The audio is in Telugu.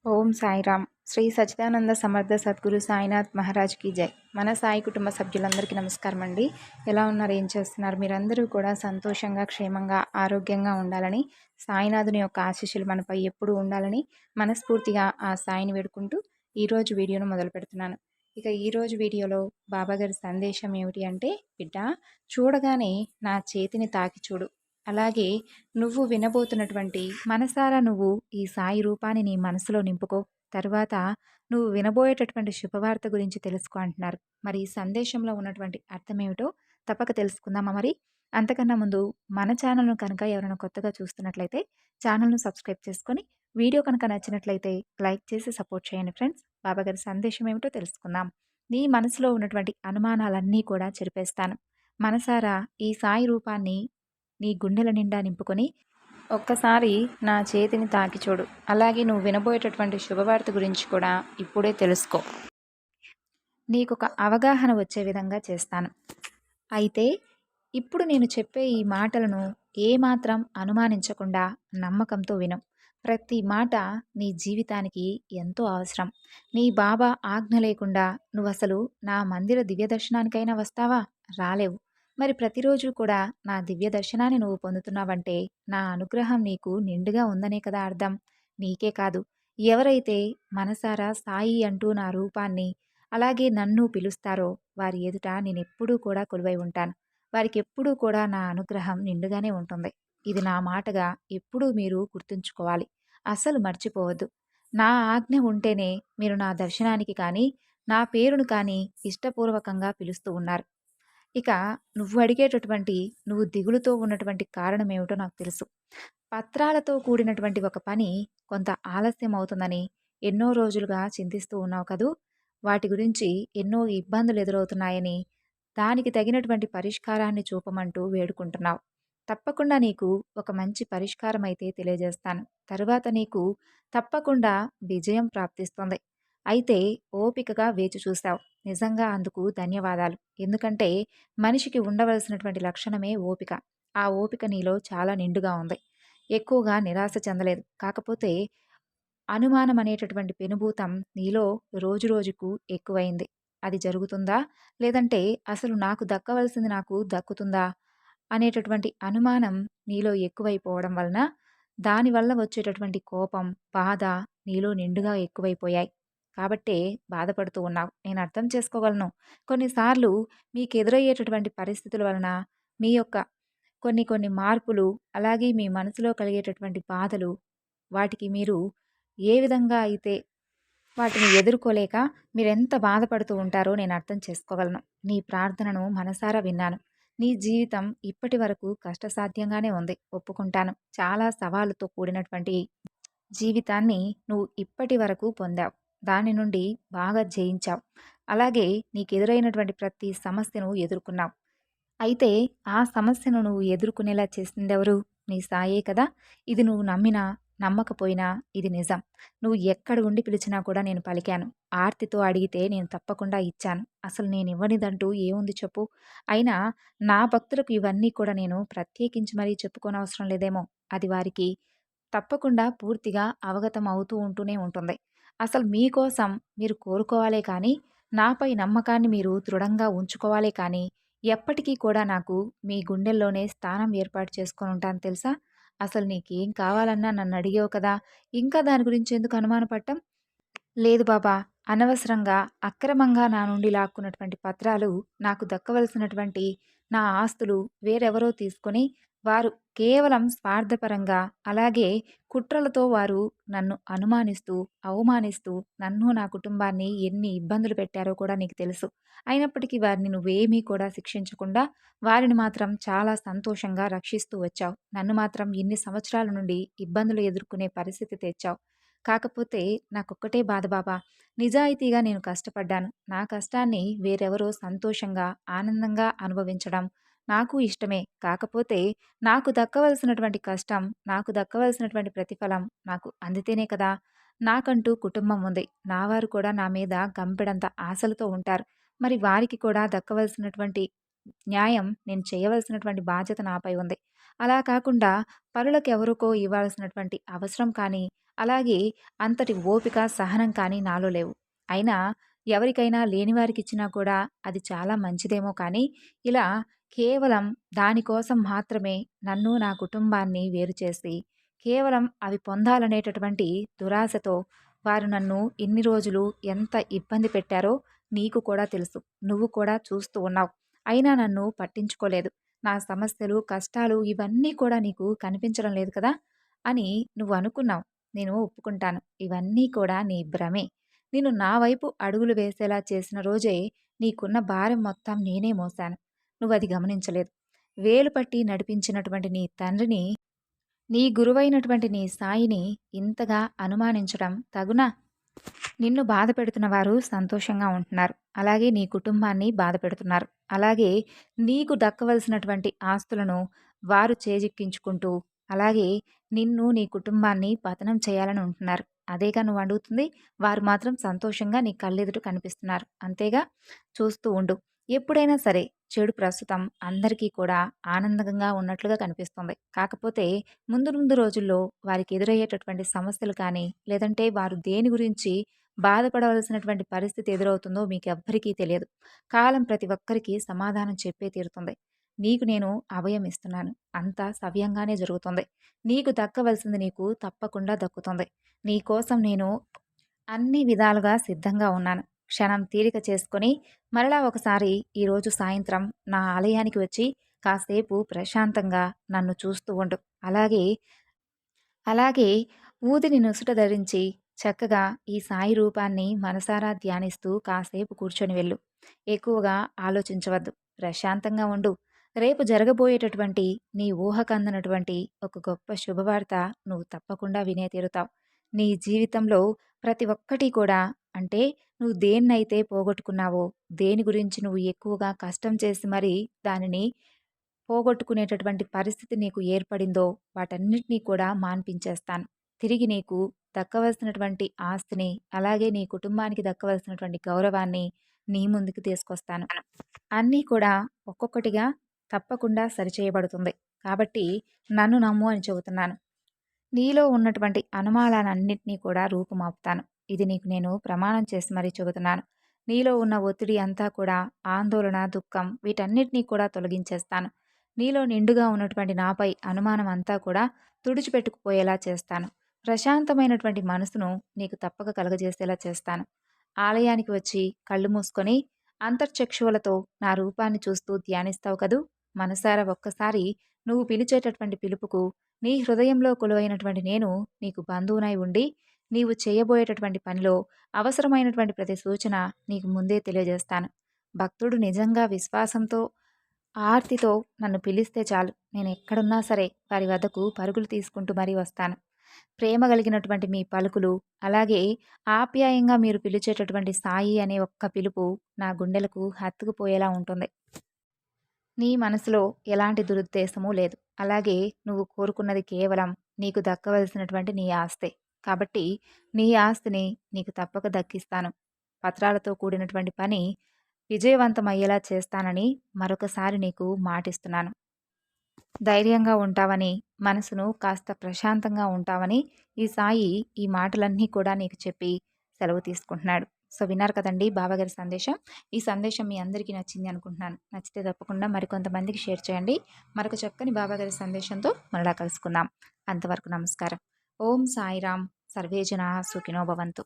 ఓం సాయిరామ్. శ్రీ సచ్చిదానంద సమర్థ సద్గురు సాయినాథ్ మహారాజ్ కి జై. మన సాయి కుటుంబ సభ్యులందరికీ నమస్కారం అండి. ఎలా ఉన్నారు, ఏం చేస్తున్నారు? మీరందరూ కూడా సంతోషంగా, క్షేమంగా, ఆరోగ్యంగా ఉండాలని, సాయినాథుని యొక్క ఆశీస్సులు మనపై ఎప్పుడూ ఉండాలని మనస్ఫూర్తిగా ఆ సాయిని వేడుకుంటూ ఈరోజు వీడియోను మొదలు పెడుతున్నాను. ఇక ఈరోజు వీడియోలో బాబాగారి సందేశం ఏమిటి అంటే, బిడ్డ, చూడగానే నా చేతిని తాకి చూడు. అలాగే నువ్వు వినబోతున్నటువంటి మనసారా నువ్వు ఈ సాయి రూపాన్ని నీ మనసులో నింపుకో. తరువాత నువ్వు వినబోయేటటువంటి శుభవార్త గురించి తెలుసుకో అంటున్నారు. మరి ఈ సందేశంలో ఉన్నటువంటి అర్థమేమిటో తప్పక తెలుసుకుందామా మరి? అంతకన్నా ముందు మన ఛానల్ను కనుక ఎవరైనా కొత్తగా చూస్తున్నట్లయితే ఛానల్ను సబ్స్క్రైబ్ చేసుకొని వీడియో కనుక నచ్చినట్లయితే లైక్ చేసి సపోర్ట్ చేయండి ఫ్రెండ్స్. బాబాగారి సందేశం ఏమిటో తెలుసుకుందాం. నీ మనసులో ఉన్నటువంటి అనుమానాలన్నీ కూడా చెరిపేస్తాను. మనసారా ఈ సాయి రూపాన్ని నీ గుండెల నిండా నింపుకొని ఒక్కసారి నా చేతిని తాకి చూడు. అలాగే నువ్వు వినబోయేటటువంటి శుభవార్త గురించి కూడా ఇప్పుడే తెలుసుకో. నీకొక అవగాహన వచ్చే విధంగా చేస్తాను. అయితే ఇప్పుడు నేను చెప్పే ఈ మాటలను ఏమాత్రం అనుమానించకుండా నమ్మకంతో విను. ప్రతి మాట నీ జీవితానికి ఎంతో అవసరం. నీ బాబా ఆజ్ఞ లేకుండా నువ్వసలు నా మందిర దివ్య దర్శనానికైనా వస్తావా? రాలేవు. మరి ప్రతిరోజు కూడా నా దివ్య దర్శనాన్ని నువ్వు పొందుతున్నావంటే నా అనుగ్రహం నీకు నిండుగా ఉందనే కదా అర్థం. నీకే కాదు, ఎవరైతే మనసారా సాయి అంటూ నా రూపాన్ని అలాగే నన్ను పిలుస్తారో వారి ఎదుట నేనెప్పుడూ కూడా కొలువై ఉంటాను. వారికెప్పుడూ కూడా నా అనుగ్రహం నిండుగానే ఉంటుంది. ఇది నా మాటగా ఎప్పుడూ మీరు గుర్తుంచుకోవాలి. అస్సలు మర్చిపోవద్దు. నా ఆజ్ఞ ఉంటేనే మీరు నా దర్శనానికి కానీ, నా పేరును కానీ ఇష్టపూర్వకంగా పిలుస్తూ ఉన్నారు. ఇక నువ్వు అడిగేటటువంటి, నువ్వు దిగులుతో ఉన్నటువంటి కారణం ఏమిటో నాకు తెలుసు. పత్రాలతో కూడినటువంటి ఒక పని కొంత ఆలస్యం అవుతుందని ఎన్నో రోజులుగా చింతిస్తూ ఉన్నావు కదూ! వాటి గురించి ఎన్నో ఇబ్బందులు ఎదురవుతున్నాయని, దానికి తగినటువంటి పరిష్కారాన్ని చూపమంటూ వేడుకుంటున్నావు. తప్పకుండా నీకు ఒక మంచి పరిష్కారం అయితే తెలియజేస్తాను. తరువాత నీకు తప్పకుండా విజయం ప్రాప్తిస్తుంది. అయితే ఓపికగా వేచి చూశావు. నిజంగా అందుకు ధన్యవాదాలు. ఎందుకంటే మనిషికి ఉండవలసినటువంటి లక్షణమే ఓపిక. ఆ ఓపిక నీలో చాలా నిండుగా ఉంది. ఎక్కువగా నిరాశ చెందలేదు. కాకపోతే అనుమానం అనేటటువంటి పెనుభూతం నీలో రోజురోజుకు ఎక్కువైంది. అది జరుగుతుందా? లేదంటే అసలు నాకు దక్కవలసింది నాకు దక్కుతుందా? అనేటటువంటి అనుమానం నీలో ఎక్కువైపోవడం వలన, దానివల్ల వచ్చేటటువంటి కోపం, బాధ నీలో నిండుగా ఎక్కువైపోయాయి. కాబట్టే బాధపడుతూ ఉన్నావు. నేను అర్థం చేసుకోగలను. కొన్నిసార్లు మీకెదురయ్యేటటువంటి పరిస్థితుల వలన మీ యొక్క కొన్ని కొన్ని మార్పులు, అలాగే మీ మనసులో కలిగేటటువంటి బాధలు, వాటికి మీరు ఏ విధంగా అయితే వాటిని ఎదుర్కోలేక మీరెంత బాధపడుతూ ఉంటారో నేను అర్థం చేసుకోగలను. నీ ప్రార్థనను మనసారా విన్నాను. నీ జీవితం ఇప్పటి వరకు కష్టసాధ్యంగానే ఉంది, ఒప్పుకుంటాను. చాలా సవాలుతో కూడినటువంటి జీవితాన్ని నువ్వు ఇప్పటి వరకు పొందావు. దాని నుండి బాగా జయించావు. అలాగే నీకెదురైనటువంటి ప్రతి సమస్యను ఎదుర్కొన్నావు. అయితే ఆ సమస్యను నువ్వు ఎదుర్కొనేలా చేసిందెవరు? నీ సాయే కదా! ఇది నువ్వు నమ్మినా, నమ్మకపోయినా ఇది నిజం. నువ్వు ఎక్కడ ఉండి పిలిచినా కూడా నేను పలికాను. ఆర్తితో అడిగితే నేను తప్పకుండా ఇచ్చాను. అసలు నేనివ్వనిదంటూ ఏముంది చెప్పు? అయినా నా భక్తులకు ఇవన్నీ కూడా నేను ప్రత్యేకించి మరీ చెప్పుకోనవసరం లేదేమో! అది వారికి తప్పకుండా పూర్తిగా అవగతం అవుతూ ఉంటూనే ఉంటుంది. అసలు మీకోసం మీరు కోరుకోవాలే కానీ, నాపై నమ్మకాన్ని మీరు దృఢంగా ఉంచుకోవాలే కానీ, ఎప్పటికీ కూడా నాకు మీ గుండెల్లోనే స్థానం ఏర్పాటు చేసుకొనుంటాను తెలుసా? అసలు నీకేం కావాలన్నా నన్నడిగావు కదా! ఇంకా దాని గురించి ఎందుకు అనుమానపడటం? లేదు బాబా, అనవసరంగా, అక్రమంగా నా నుండి లాక్కున్నటువంటి పత్రాలు, నాకు దక్కవలసినటువంటి నా ఆస్తులు వేరెవరో తీసుకొని, వారు కేవలం స్వార్థపరంగా, అలాగే కుట్రలతో వారు నన్ను అనుమానిస్తూ, అవమానిస్తూ, నన్ను నా కుటుంబాన్ని ఎన్ని ఇబ్బందులు పెట్టారో కూడా నీకు తెలుసు. అయినప్పటికీ వారిని నువ్వేమీ కూడా శిక్షించకుండా, వారిని మాత్రం చాలా సంతోషంగా రక్షిస్తూ వచ్చావు. నన్ను మాత్రం ఇన్ని సంవత్సరాల నుండి ఇబ్బందులు ఎదుర్కొనే పరిస్థితి తెచ్చావు. కాకపోతే నాకొక్కటే బాధ బాబా, నిజాయితీగా నేను కష్టపడ్డాను. నా కష్టాన్ని వేరెవరో సంతోషంగా, ఆనందంగా అనుభవించడం నాకు ఇష్టమే. కాకపోతే నాకు దక్కవలసినటువంటి కష్టం, నాకు దక్కవలసినటువంటి ప్రతిఫలం నాకు అందితేనే కదా! నాకంటూ కుటుంబం ఉంది. నా వారు కూడా నా మీద గంపెడంత ఆశలతో ఉంటారు. మరి వారికి కూడా దక్కవలసినటువంటి న్యాయం నేను చేయవలసినటువంటి బాధ్యత నాపై ఉంది. అలా కాకుండా పరులకెవరికో ఇవ్వాల్సినటువంటి అవసరం కానీ, అలాగే అంతటి ఓపిక, సహనం కానీ నాలో లేవు. అయినా ఎవరికైనా లేని వారికిచ్చినా కూడా అది చాలా మంచిదేమో కానీ, ఇలా కేవలం దానికోసం మాత్రమే నన్ను, నా కుటుంబాన్ని వేరు చేసి, కేవలం అవి పొందాలనేటటువంటి దురాశతో వారు నన్ను ఇన్ని రోజులు ఎంత ఇబ్బంది పెట్టారో నీకు కూడా తెలుసు. నువ్వు కూడా చూస్తూ ఉన్నావు. అయినా నన్ను పట్టించుకోలేదు. నా సమస్యలు, కష్టాలు ఇవన్నీ కూడా నీకు కనిపించడం లేదు కదా! అని నువ్వు అనుకున్నావు. నేను ఒప్పుకుంటాను. ఇవన్నీ కూడా నీ భ్రమే. నిన్ను నా వైపు అడుగులు వేసేలా చేసిన రోజే నీకున్న భారం మొత్తం నేనే మోసాను. నువ్వది గమనించలేదు. వేలు పట్టి నడిపించినటువంటి నీ తండ్రిని, నీ గురువైనటువంటి నీ సాయిని ఇంతగా అనుమానించడం తగునా? నిన్ను బాధపెడుతున్న వారు సంతోషంగా ఉంటున్నారు. అలాగే నీ కుటుంబాన్ని బాధపెడుతున్నారు. అలాగే నీకు దక్కవలసినటువంటి ఆస్తులను వారు చేజిక్కించుకుంటూ, అలాగే నిన్ను, నీ కుటుంబాన్ని పతనం చేయాలని ఉంటున్నారు. అదేగా నువ్వు అడుగుతుంది? వారు మాత్రం సంతోషంగా నీ కళ్ళెదుట కనిపిస్తున్నారు. అంతేగా? చూస్తూ ఉండు. ఎప్పుడైనా సరే చెడు ప్రస్తుతం అందరికీ కూడా ఆనందంగా ఉన్నట్లుగా కనిపిస్తుంది. కాకపోతే ముందు ముందు రోజుల్లో వారికి ఎదురయ్యేటటువంటి సమస్యలు కానీ, లేదంటే వారు దేని గురించి బాధపడవలసినటువంటి పరిస్థితి ఎదురవుతుందో మీకెవ్వరికీ తెలియదు. కాలం ప్రతి ఒక్కరికి సమాధానం చెప్పే తీరుతుంది. నీకు నేను అభయం ఇస్తున్నాను. అంతా సవ్యంగానే జరుగుతుంది. నీకు దక్కవలసింది నీకు తప్పకుండా దక్కుతుంది. నీ కోసం నేను అన్ని విధాలుగా సిద్ధంగా ఉన్నాను. క్షణం తీరిక చేసుకొని మరలా ఒకసారి ఈరోజు సాయంత్రం నా ఆలయానికి వచ్చి కాసేపు ప్రశాంతంగా నన్ను చూస్తూ ఉండు. అలాగే అలాగే ఊదిని నుసుట ధరించి చక్కగా ఈ సాయి రూపాన్ని మనసారా ధ్యానిస్తూ కాసేపు కూర్చొని వెళ్ళు. ఎక్కువగా ఆలోచించవద్దు. ప్రశాంతంగా ఉండు. రేపు జరగబోయేటటువంటి నీ ఊహకందనటువంటి ఒక గొప్ప శుభవార్త నువ్వు తప్పకుండా వినే తీరుతావు. నీ జీవితంలో ప్రతి ఒక్కటి కూడా, అంటే నువ్వు దేన్నైతే పోగొట్టుకున్నావో, దేని గురించి నువ్వు ఎక్కువగా కష్టం చేసి మరీ దానిని పోగొట్టుకునేటటువంటి పరిస్థితి నీకు ఏర్పడిందో వాటన్నిటినీ కూడా మాన్పించేస్తాను. తిరిగి నీకు దక్కవలసినటువంటి ఆస్తిని, అలాగే నీ కుటుంబానికి దక్కవలసినటువంటి గౌరవాన్ని నీ ముందుకు తీసుకొస్తాను. అన్నీ కూడా ఒక్కొక్కటిగా తప్పకుండా సరిచేయబడుతుంది. కాబట్టి నన్ను నమ్ము అని చెబుతున్నాను. నీలో ఉన్నటువంటి అనుమానాలన్నింటినీ కూడా రూపుమాపుతాను. ఇది నీకు నేను ప్రమాణం చేసి మరీ చెబుతున్నాను. నీలో ఉన్న ఒత్తిడి అంతా కూడా, ఆందోళన, దుఃఖం వీటన్నిటినీ కూడా తొలగించేస్తాను. నీలో నిండుగా ఉన్నటువంటి నాపై అనుమానం అంతా కూడా తుడిచిపెట్టుకుపోయేలా చేస్తాను. ప్రశాంతమైనటువంటి మనసును నీకు తప్పక కలగజేసేలా చేస్తాను. ఆలయానికి వచ్చి కళ్ళు మూసుకొని అంతర్చక్షువులతో నా రూపాన్ని చూస్తూ ధ్యానిస్తావు కదూ! మనసారా ఒక్కసారి నువ్వు పిలిచేటటువంటి పిలుపుకు నీ హృదయంలో కొలువైనటువంటి నేను నీకు బంధువునై ఉండి, నీవు చేయబోయేటటువంటి పనిలో అవసరమైనటువంటి ప్రతి సూచన నీకు ముందే తెలియజేస్తాను. భక్తుడు నిజంగా విశ్వాసంతో, ఆర్తితో నన్ను పిలిస్తే చాలు, నేను ఎక్కడున్నా సరే వారి వద్దకు పరుగులు తీసుకుంటూ మరీ వస్తాను. ప్రేమ కలిగినటువంటి మీ పలుకులు, అలాగే ఆప్యాయంగా మీరు పిలిచేటటువంటి సాయి అనే ఒక్క పిలుపు నా గుండెలకు హత్తుకుపోయేలా ఉంటుంది. నీ మనసులో ఎలాంటి దురుద్దేశమూ లేదు. అలాగే నువ్వు కోరుకున్నది కేవలం నీకు దక్కవలసినటువంటి నీ ఆస్తే. కాబట్టి నీ ఆస్తిని నీకు తప్పక దక్కిస్తాను. పత్రాలతో కూడినటువంటి పని విజయవంతమయ్యేలా చేస్తానని మరొకసారి నీకు మాటిస్తున్నాను. ధైర్యంగా ఉంటావని, మనసును కాస్త ప్రశాంతంగా ఉంటావని ఈ సాయి ఈ మాటలన్నీ కూడా నీకు చెప్పి సెలవు తీసుకుంటున్నాడు. సో విన్నారు కదండి బాబాగారి సందేశం. ఈ సందేశం మీ అందరికీ నచ్చింది అనుకుంటున్నాను. నచ్చితే తప్పకుండా మరికొంతమందికి షేర్ చేయండి. మరొక చక్కని బాబాగారి సందేశంతో మరలా కలుసుకుందాం. అంతవరకు నమస్కారం. ఓం సాయిరామ్. సర్వే జనాః సుఖినో భవంతు.